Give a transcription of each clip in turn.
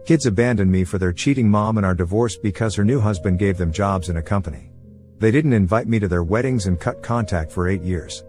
Kids abandoned me for their cheating mom and are divorced because her new husband gave them jobs in a company. They didn't invite me to their weddings and cut contact for 8 years.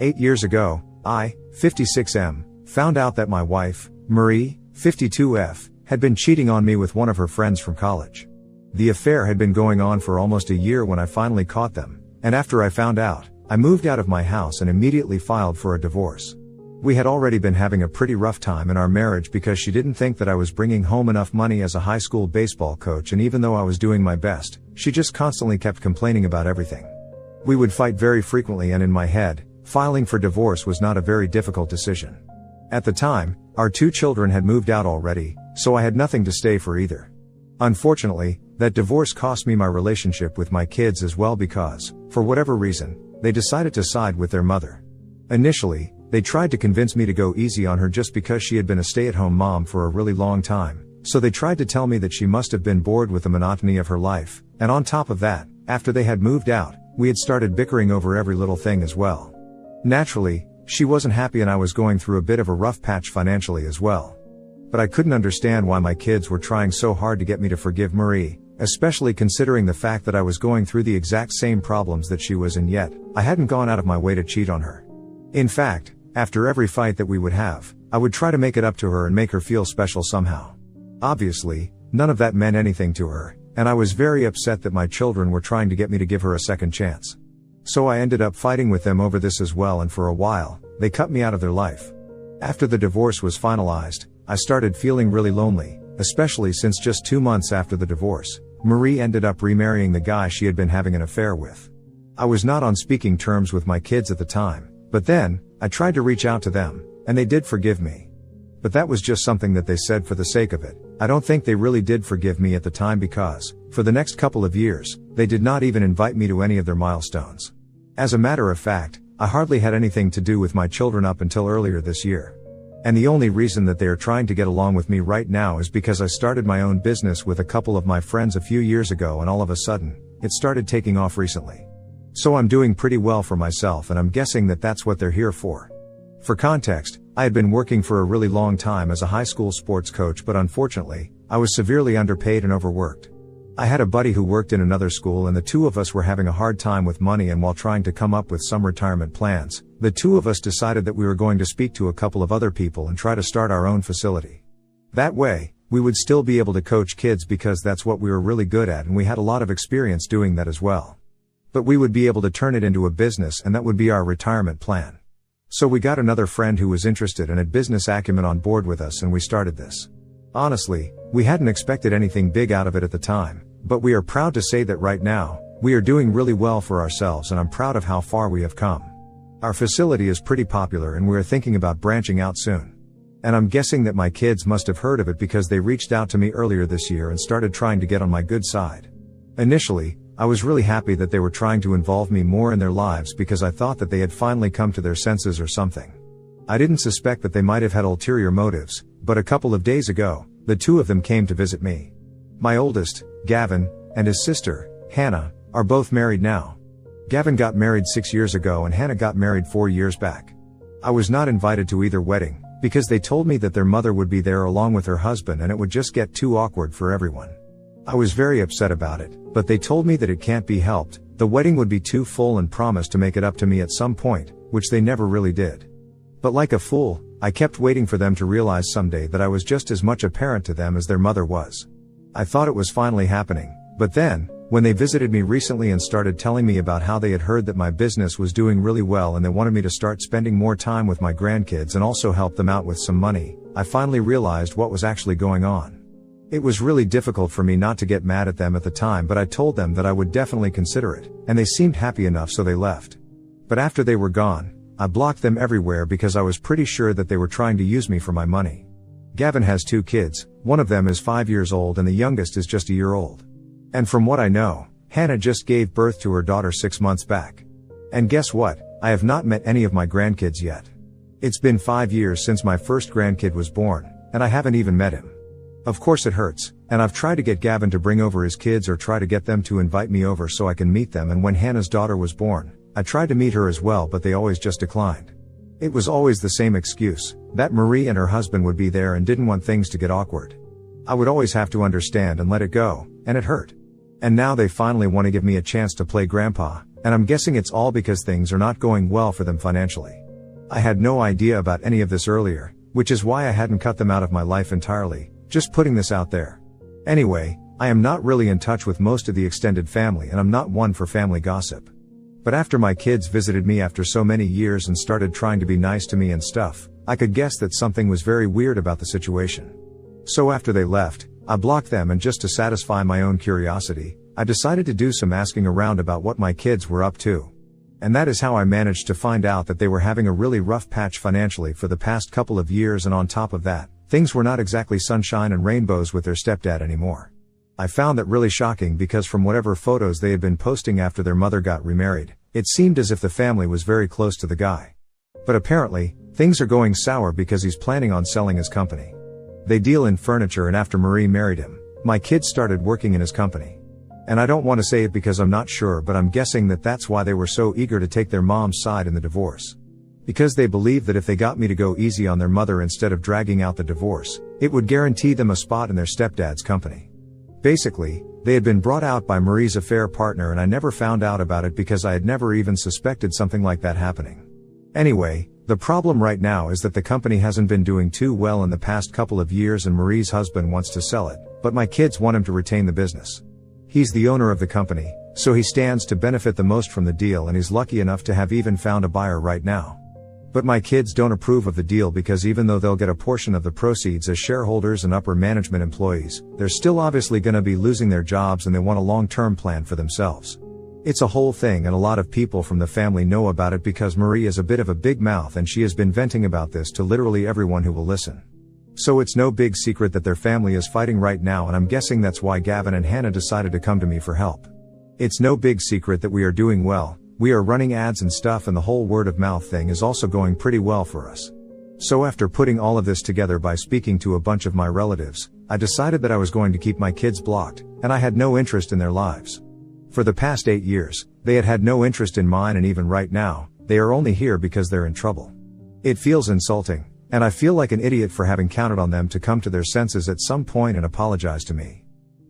8 years ago, I, 56M, found out that my wife, Marie, 52F, had been cheating on me with one of her friends from college. The affair had been going on for almost a year when I finally caught them, and after I found out, I moved out of my house and immediately filed for a divorce. We had already been having a pretty rough time in our marriage because she didn't think that I was bringing home enough money as a high school baseball coach, and even though I was doing my best, she just constantly kept complaining about everything. We would fight very frequently, and in my head, filing for divorce was not a very difficult decision. At the time, our 2 children had moved out already, so I had nothing to stay for either. Unfortunately, that divorce cost me my relationship with my kids as well because, for whatever reason, they decided to side with their mother. Initially, they tried to convince me to go easy on her just because she had been a stay-at-home mom for a really long time, so they tried to tell me that she must have been bored with the monotony of her life, and on top of that, after they had moved out, we had started bickering over every little thing as well. Naturally, she wasn't happy and I was going through a bit of a rough patch financially as well. But I couldn't understand why my kids were trying so hard to get me to forgive Marie, especially considering the fact that I was going through the exact same problems that she was in, yet I hadn't gone out of my way to cheat on her. In fact, after every fight that we would have, I would try to make it up to her and make her feel special somehow. Obviously, none of that meant anything to her, and I was very upset that my children were trying to get me to give her a second chance. So I ended up fighting with them over this as well, and for a while, they cut me out of their life. After the divorce was finalized, I started feeling really lonely, especially since just 2 months after the divorce, Marie ended up remarrying the guy she had been having an affair with. I was not on speaking terms with my kids at the time, but then, I tried to reach out to them, and they did forgive me. But that was just something that they said for the sake of it. I don't think they really did forgive me at the time because, for the next couple of years, they did not even invite me to any of their milestones. As a matter of fact, I hardly had anything to do with my children up until earlier this year. And the only reason that they are trying to get along with me right now is because I started my own business with a couple of my friends a few years ago, and all of a sudden, it started taking off recently. So I'm doing pretty well for myself, and I'm guessing that that's what they're here for. For context, I had been working for a really long time as a high school sports coach, but unfortunately, I was severely underpaid and overworked. I had a buddy who worked in another school, and the two of us were having a hard time with money, and while trying to come up with some retirement plans, the two of us decided that we were going to speak to a couple of other people and try to start our own facility. That way, we would still be able to coach kids because that's what we were really good at, and we had a lot of experience doing that as well. But we would be able to turn it into a business, and that would be our retirement plan. So we got another friend who was interested and had business acumen on board with us, and we started this. Honestly, we hadn't expected anything big out of it at the time, but we are proud to say that right now, we are doing really well for ourselves, and I'm proud of how far we have come. Our facility is pretty popular, and we are thinking about branching out soon. And I'm guessing that my kids must have heard of it because they reached out to me earlier this year and started trying to get on my good side. Initially, I was really happy that they were trying to involve me more in their lives because I thought that they had finally come to their senses or something. I didn't suspect that they might have had ulterior motives, but a couple of days ago, the two of them came to visit me. My oldest, Gavin, and his sister, Hannah, are both married now. Gavin got married 6 years ago and Hannah got married 4 years back. I was not invited to either wedding, because they told me that their mother would be there along with her husband and it would just get too awkward for everyone. I was very upset about it, but they told me that it can't be helped, the wedding would be too full, and promised to make it up to me at some point, which they never really did. But like a fool, I kept waiting for them to realize someday that I was just as much a parent to them as their mother was. I thought it was finally happening, but then, when they visited me recently and started telling me about how they had heard that my business was doing really well and they wanted me to start spending more time with my grandkids and also help them out with some money, I finally realized what was actually going on. It was really difficult for me not to get mad at them at the time, but I told them that I would definitely consider it, and they seemed happy enough, so they left. But after they were gone, I blocked them everywhere because I was pretty sure that they were trying to use me for my money. Gavin has 2 kids, one of them is 5 years old and the youngest is just a year old. And from what I know, Hannah just gave birth to her daughter 6 months back. And guess what? I have not met any of my grandkids yet. It's been 5 years since my first grandkid was born, and I haven't even met him. Of course it hurts, and I've tried to get Gavin to bring over his kids or try to get them to invite me over so I can meet them, and when Hannah's daughter was born, I tried to meet her as well, but they always just declined. It was always the same excuse, that Marie and her husband would be there and didn't want things to get awkward. I would always have to understand and let it go, and it hurt. And now they finally want to give me a chance to play grandpa, and I'm guessing it's all because things are not going well for them financially. I had no idea about any of this earlier, which is why I hadn't cut them out of my life entirely, just putting this out there. Anyway, I am not really in touch with most of the extended family and I'm not one for family gossip. But after my kids visited me after so many years and started trying to be nice to me and stuff, I could guess that something was very weird about the situation. So after they left, I blocked them, and just to satisfy my own curiosity, I decided to do some asking around about what my kids were up to. And that is how I managed to find out that they were having a really rough patch financially for the past couple of years, and on top of that, things were not exactly sunshine and rainbows with their stepdad anymore. I found that really shocking because from whatever photos they had been posting after their mother got remarried, it seemed as if the family was very close to the guy. But apparently, things are going sour because he's planning on selling his company. They deal in furniture, and after Marie married him, my kids started working in his company. And I don't want to say it because I'm not sure, but I'm guessing that that's why they were so eager to take their mom's side in the divorce. Because they believed that if they got me to go easy on their mother instead of dragging out the divorce, it would guarantee them a spot in their stepdad's company. Basically, they had been brought out by Marie's affair partner, and I never found out about it because I had never even suspected something like that happening. Anyway, the problem right now is that the company hasn't been doing too well in the past couple of years, and Marie's husband wants to sell it, but my kids want him to retain the business. He's the owner of the company, so he stands to benefit the most from the deal, and he's lucky enough to have even found a buyer right now. But my kids don't approve of the deal because even though they'll get a portion of the proceeds as shareholders and upper management employees, they're still obviously going to be losing their jobs, and they want a long-term plan for themselves. It's a whole thing, and a lot of people from the family know about it because Marie is a bit of a big mouth, and she has been venting about this to literally everyone who will listen. So it's no big secret that their family is fighting right now, and I'm guessing that's why Gavin and Hannah decided to come to me for help. It's no big secret that we are doing well, we are running ads and stuff, and the whole word of mouth thing is also going pretty well for us. So after putting all of this together by speaking to a bunch of my relatives, I decided that I was going to keep my kids blocked, and I had no interest in their lives. For the past 8 years, they had had no interest in mine, and even right now, they are only here because they're in trouble. It feels insulting, and I feel like an idiot for having counted on them to come to their senses at some point and apologize to me.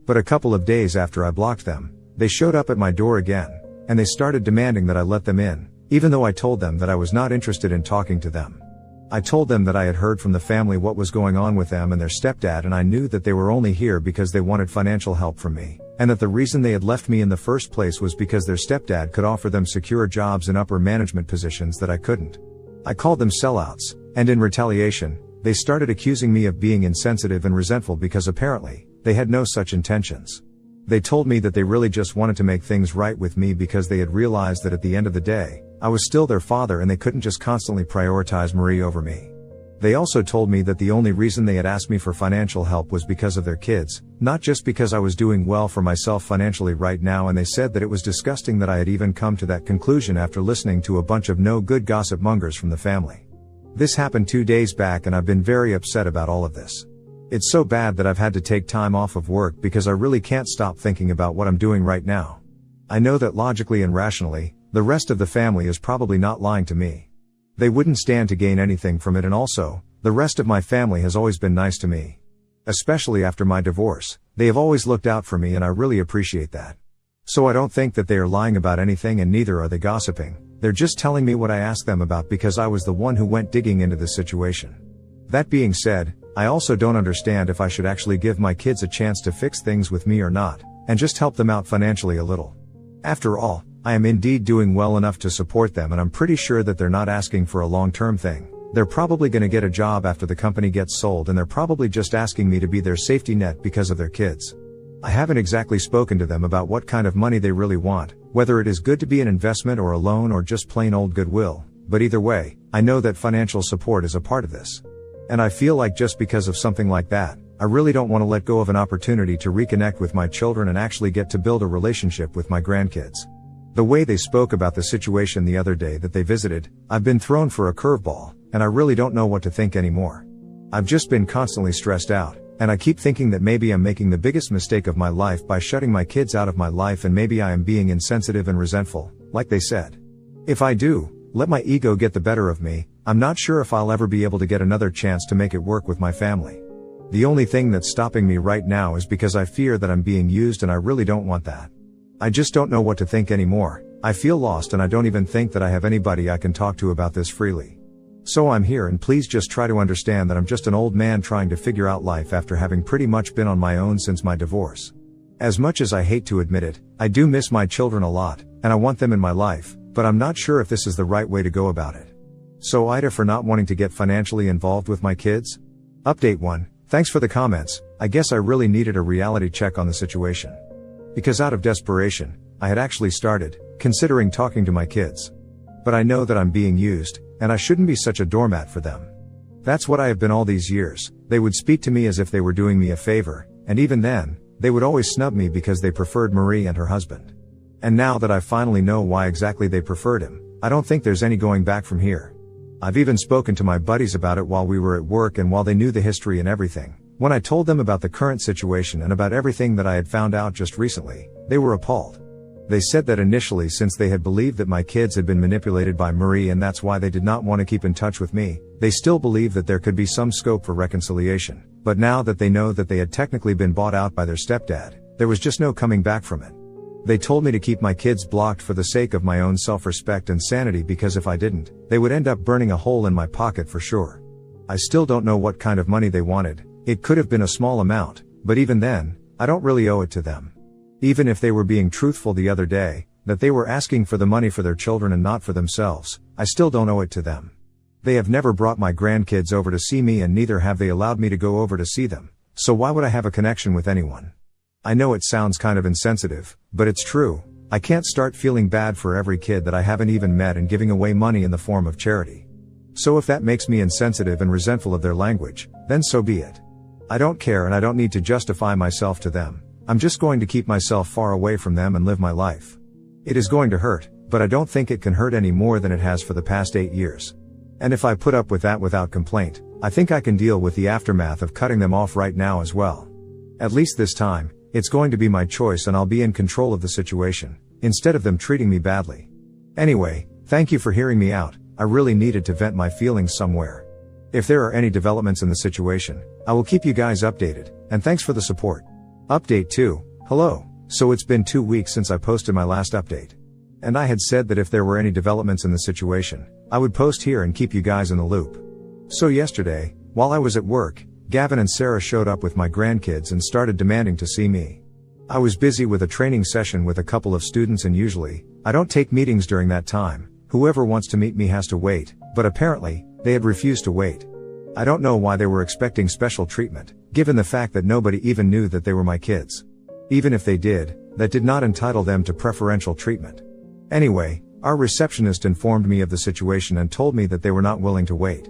But a couple of days after I blocked them, they showed up at my door again, and they started demanding that I let them in, even though I told them that I was not interested in talking to them. I told them that I had heard from the family what was going on with them and their stepdad, and I knew that they were only here because they wanted financial help from me, and that the reason they had left me in the first place was because their stepdad could offer them secure jobs in upper management positions that I couldn't. I called them sellouts, and in retaliation, they started accusing me of being insensitive and resentful because apparently, they had no such intentions. They told me that they really just wanted to make things right with me because they had realized that at the end of the day, I was still their father and they couldn't just constantly prioritize Marie over me. They also told me that the only reason they had asked me for financial help was because of their kids, not just because I was doing well for myself financially right now, and they said that it was disgusting that I had even come to that conclusion after listening to a bunch of no-good gossip mongers from the family. This happened 2 days back, and I've been very upset about all of this. It's so bad that I've had to take time off of work because I really can't stop thinking about what I'm doing right now. I know that logically and rationally, the rest of the family is probably not lying to me. They wouldn't stand to gain anything from it, and also, the rest of my family has always been nice to me. Especially after my divorce, they have always looked out for me, and I really appreciate that. So I don't think that they are lying about anything, and neither are they gossiping. They're just telling me what I asked them about because I was the one who went digging into this situation. That being said, I also don't understand if I should actually give my kids a chance to fix things with me or not, and just help them out financially a little. After all, I am indeed doing well enough to support them, and I'm pretty sure that they're not asking for a long-term thing. They're probably going to get a job after the company gets sold, and they're probably just asking me to be their safety net because of their kids. I haven't exactly spoken to them about what kind of money they really want, whether it is good to be an investment or a loan or just plain old goodwill, but either way, I know that financial support is a part of this. And I feel like just because of something like that, I really don't want to let go of an opportunity to reconnect with my children and actually get to build a relationship with my grandkids. The way they spoke about the situation the other day that they visited, I've been thrown for a curveball, and I really don't know what to think anymore. I've just been constantly stressed out, and I keep thinking that maybe I'm making the biggest mistake of my life by shutting my kids out of my life, and maybe I am being insensitive and resentful, like they said. If I do, let my ego get the better of me, I'm not sure if I'll ever be able to get another chance to make it work with my family. The only thing that's stopping me right now is because I fear that I'm being used and I really don't want that. I just don't know what to think anymore. I feel lost and I don't even think that I have anybody I can talk to about this freely. So I'm here, and please just try to understand that I'm just an old man trying to figure out life after having pretty much been on my own since my divorce. As much as I hate to admit it, I do miss my children a lot, and I want them in my life, but I'm not sure if this is the right way to go about it. So Ida for not wanting to get financially involved with my kids? Update 1. Thanks for the comments. I guess I really needed a reality check on the situation. Because out of desperation, I had actually started considering talking to my kids. But I know that I'm being used, and I shouldn't be such a doormat for them. That's what I have been all these years. They would speak to me as if they were doing me a favor, and even then, they would always snub me because they preferred Marie and her husband. And now that I finally know why exactly they preferred him, I don't think there's any going back from here. I've even spoken to my buddies about it while we were at work and while they knew the history and everything. When I told them about the current situation and about everything that I had found out just recently, they were appalled. They said that initially, since they had believed that my kids had been manipulated by Marie and that's why they did not want to keep in touch with me, they still believed that there could be some scope for reconciliation. But now that they know that they had technically been bought out by their stepdad, there was just no coming back from it. They told me to keep my kids blocked for the sake of my own self-respect and sanity, because if I didn't, they would end up burning a hole in my pocket for sure. I still don't know what kind of money they wanted. It could have been a small amount, but even then, I don't really owe it to them. Even if they were being truthful the other day, that they were asking for the money for their children and not for themselves, I still don't owe it to them. They have never brought my grandkids over to see me, and neither have they allowed me to go over to see them, so why would I have a connection with anyone? I know it sounds kind of insensitive, but it's true. I can't start feeling bad for every kid that I haven't even met and giving away money in the form of charity. So if that makes me insensitive and resentful of their language, then so be it. I don't care, and I don't need to justify myself to them. I'm just going to keep myself far away from them and live my life. It is going to hurt, but I don't think it can hurt any more than it has for the past 8 years. And if I put up with that without complaint, I think I can deal with the aftermath of cutting them off right now as well. At least this time, it's going to be my choice and I'll be in control of the situation, instead of them treating me badly. Anyway, thank you for hearing me out. I really needed to vent my feelings somewhere. If there are any developments in the situation, I will keep you guys updated, and thanks for the support. Update 2. Hello. So it's been 2 weeks since I posted my last update. And I had said that if there were any developments in the situation, I would post here and keep you guys in the loop. So yesterday, while I was at work, Gavin and Sarah showed up with my grandkids and started demanding to see me. I was busy with a training session with a couple of students, and usually, I don't take meetings during that time. Whoever wants to meet me has to wait, but apparently, they had refused to wait. I don't know why they were expecting special treatment, given the fact that nobody even knew that they were my kids. Even if they did, that did not entitle them to preferential treatment. Anyway, our receptionist informed me of the situation and told me that they were not willing to wait.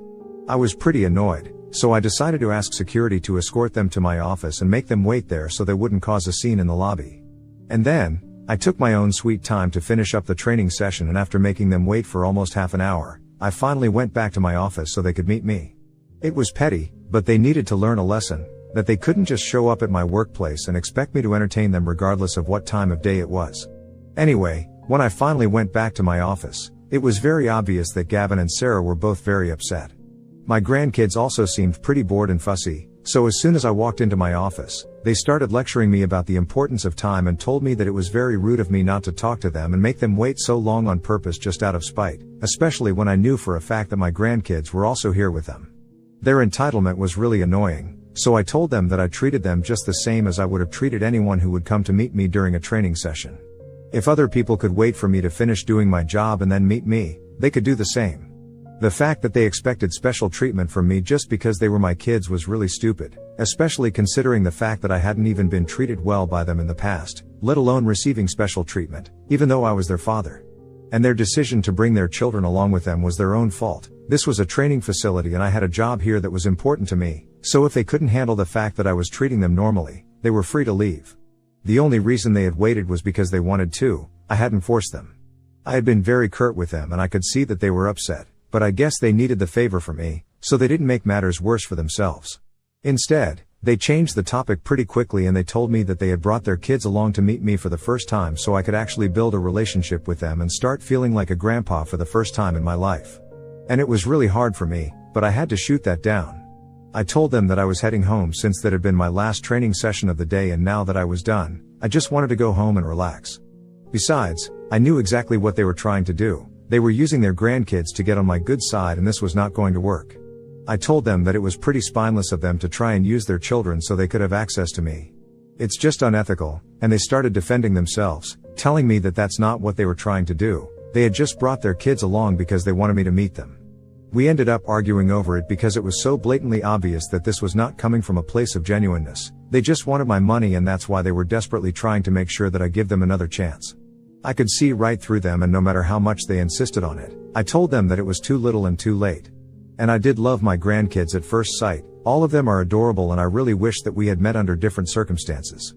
I was pretty annoyed, so I decided to ask security to escort them to my office and make them wait there so they wouldn't cause a scene in the lobby. And then, I took my own sweet time to finish up the training session, and after making them wait for almost half an hour, I finally went back to my office so they could meet me. It was petty, but they needed to learn a lesson, that they couldn't just show up at my workplace and expect me to entertain them regardless of what time of day it was. Anyway, when I finally went back to my office, it was very obvious that Gavin and Sarah were both very upset. My grandkids also seemed pretty bored and fussy, so as soon as I walked into my office, they started lecturing me about the importance of time and told me that it was very rude of me not to talk to them and make them wait so long on purpose just out of spite, especially when I knew for a fact that my grandkids were also here with them. Their entitlement was really annoying, so I told them that I treated them just the same as I would have treated anyone who would come to meet me during a training session. If other people could wait for me to finish doing my job and then meet me, they could do the same. The fact that they expected special treatment from me just because they were my kids was really stupid, especially considering the fact that I hadn't even been treated well by them in the past, let alone receiving special treatment, even though I was their father. And their decision to bring their children along with them was their own fault. This was a training facility and I had a job here that was important to me, so if they couldn't handle the fact that I was treating them normally, they were free to leave. The only reason they had waited was because they wanted to. I hadn't forced them. I had been very curt with them and I could see that they were upset, but I guess they needed the favor from me, so they didn't make matters worse for themselves. Instead, they changed the topic pretty quickly and they told me that they had brought their kids along to meet me for the first time so I could actually build a relationship with them and start feeling like a grandpa for the first time in my life. And it was really hard for me, but I had to shoot that down. I told them that I was heading home since that had been my last training session of the day, and now that I was done, I just wanted to go home and relax. Besides, I knew exactly what they were trying to do. They were using their grandkids to get on my good side, and this was not going to work. I told them that it was pretty spineless of them to try and use their children so they could have access to me. It's just unethical, and they started defending themselves, telling me that that's not what they were trying to do. They had just brought their kids along because they wanted me to meet them. We ended up arguing over it because it was so blatantly obvious that this was not coming from a place of genuineness. They just wanted my money, and that's why they were desperately trying to make sure that I give them another chance. I could see right through them, and no matter how much they insisted on it, I told them that it was too little and too late. And I did love my grandkids at first sight. All of them are adorable, and I really wish that we had met under different circumstances.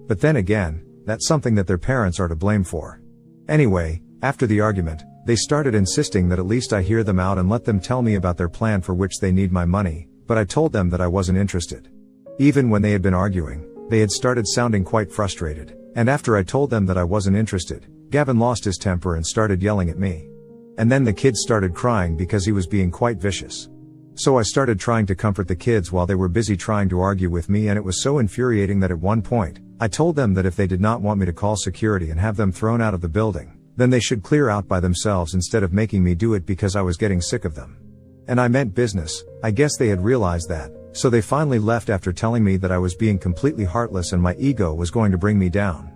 But then again, that's something that their parents are to blame for. Anyway, after the argument, they started insisting that at least I hear them out and let them tell me about their plan for which they need my money, but I told them that I wasn't interested. Even when they had been arguing, they had started sounding quite frustrated, and after I told them that I wasn't interested, Gavin lost his temper and started yelling at me. And then the kids started crying because he was being quite vicious. So I started trying to comfort the kids while they were busy trying to argue with me, and it was so infuriating that at one point, I told them that if they did not want me to call security and have them thrown out of the building, then they should clear out by themselves instead of making me do it, because I was getting sick of them. And I meant business. I guess they had realized that, so they finally left after telling me that I was being completely heartless and my ego was going to bring me down.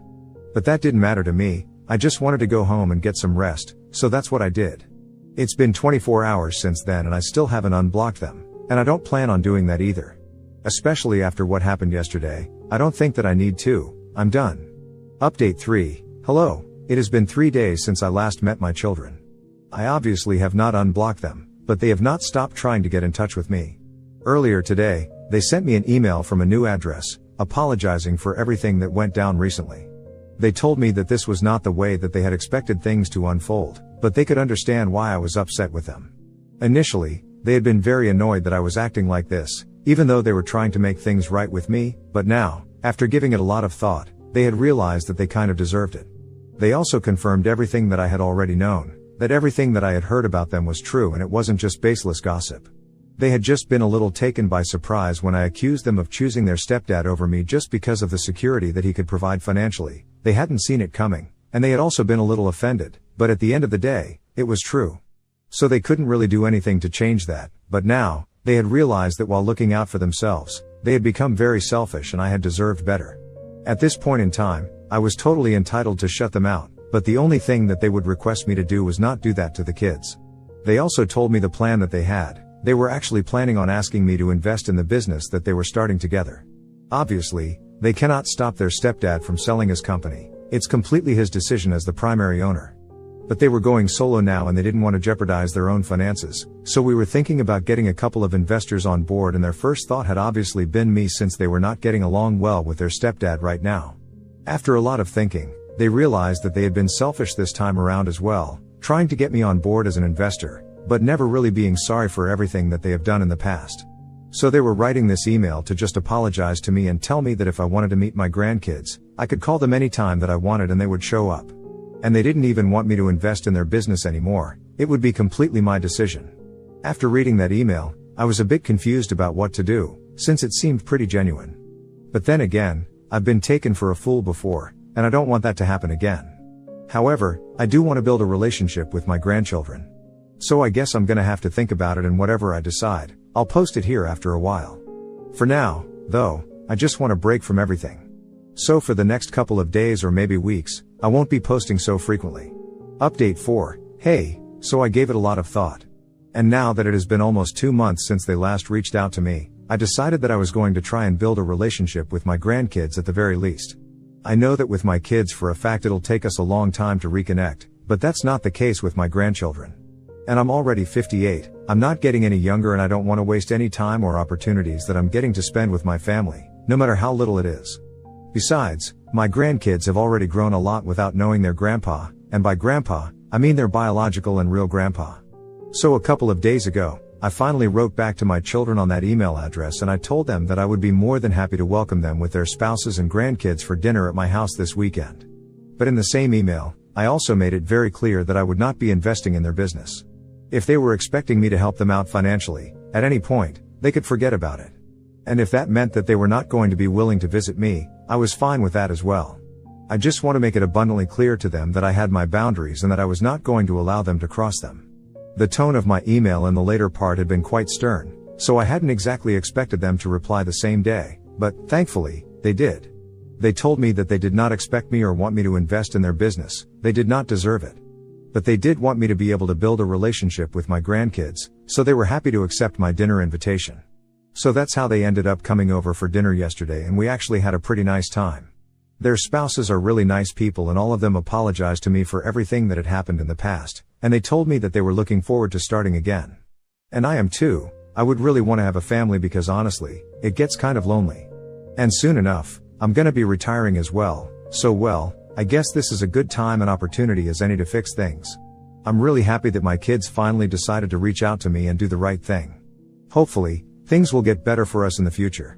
But that didn't matter to me. I just wanted to go home and get some rest, so that's what I did. It's been 24 hours since then, and I still haven't unblocked them, and I don't plan on doing that either. Especially after what happened yesterday, I don't think that I need to. I'm done. Update 3. Hello. It has been 3 days since I last met my children. I obviously have not unblocked them, but they have not stopped trying to get in touch with me. Earlier today, they sent me an email from a new address, apologizing for everything that went down recently. They told me that this was not the way that they had expected things to unfold, but they could understand why I was upset with them. Initially, they had been very annoyed that I was acting like this, even though they were trying to make things right with me, but now, after giving it a lot of thought, they had realized that they kind of deserved it. They also confirmed everything that I had already known, that everything that I had heard about them was true and it wasn't just baseless gossip. They had just been a little taken by surprise when I accused them of choosing their stepdad over me just because of the security that he could provide financially. They hadn't seen it coming, and they had also been a little offended, but at the end of the day, it was true. So they couldn't really do anything to change that, but now, they had realized that while looking out for themselves, they had become very selfish and I had deserved better. At this point in time, I was totally entitled to shut them out, but the only thing that they would request me to do was not do that to the kids. They also told me the plan that they had. They were actually planning on asking me to invest in the business that they were starting together. Obviously, they cannot stop their stepdad from selling his company. It's completely his decision as the primary owner. But they were going solo now and they didn't want to jeopardize their own finances, so we were thinking about getting a couple of investors on board, and their first thought had obviously been me since they were not getting along well with their stepdad right now. After a lot of thinking, they realized that they had been selfish this time around as well, trying to get me on board as an investor, but never really being sorry for everything that they have done in the past. So they were writing this email to just apologize to me and tell me that if I wanted to meet my grandkids, I could call them anytime that I wanted and they would show up. And they didn't even want me to invest in their business anymore. It would be completely my decision. After reading that email, I was a bit confused about what to do, since it seemed pretty genuine. But then again, I've been taken for a fool before, and I don't want that to happen again. However, I do want to build a relationship with my grandchildren. So I guess I'm gonna have to think about it, and whatever I decide, I'll post it here after a while. For now, though, I just want a break from everything. So for the next couple of days or maybe weeks, I won't be posting so frequently. Update 4. Hey, so I gave it a lot of thought. And now that it has been almost 2 months since they last reached out to me, I decided that I was going to try and build a relationship with my grandkids at the very least. I know that with my kids for a fact it'll take us a long time to reconnect, but that's not the case with my grandchildren. And I'm already 58, I'm not getting any younger, and I don't want to waste any time or opportunities that I'm getting to spend with my family, no matter how little it is. Besides, my grandkids have already grown a lot without knowing their grandpa, and by grandpa, I mean their biological and real grandpa. So a couple of days ago, I finally wrote back to my children on that email address, and I told them that I would be more than happy to welcome them with their spouses and grandkids for dinner at my house this weekend. But in the same email, I also made it very clear that I would not be investing in their business. If they were expecting me to help them out financially, at any point, they could forget about it. And if that meant that they were not going to be willing to visit me, I was fine with that as well. I just want to make it abundantly clear to them that I had my boundaries and that I was not going to allow them to cross them. The tone of my email in the later part had been quite stern, so I hadn't exactly expected them to reply the same day, but, thankfully, they did. They told me that they did not expect me or want me to invest in their business, they did not deserve it. But they did want me to be able to build a relationship with my grandkids, so they were happy to accept my dinner invitation. So that's how they ended up coming over for dinner yesterday, and we actually had a pretty nice time. Their spouses are really nice people, and all of them apologized to me for everything that had happened in the past, and they told me that they were looking forward to starting again. And I am too. I would really want to have a family because honestly, it gets kind of lonely. And soon enough, I'm gonna be retiring as well, so well, I guess this is a good time and opportunity as any to fix things. I'm really happy that my kids finally decided to reach out to me and do the right thing. Hopefully, things will get better for us in the future.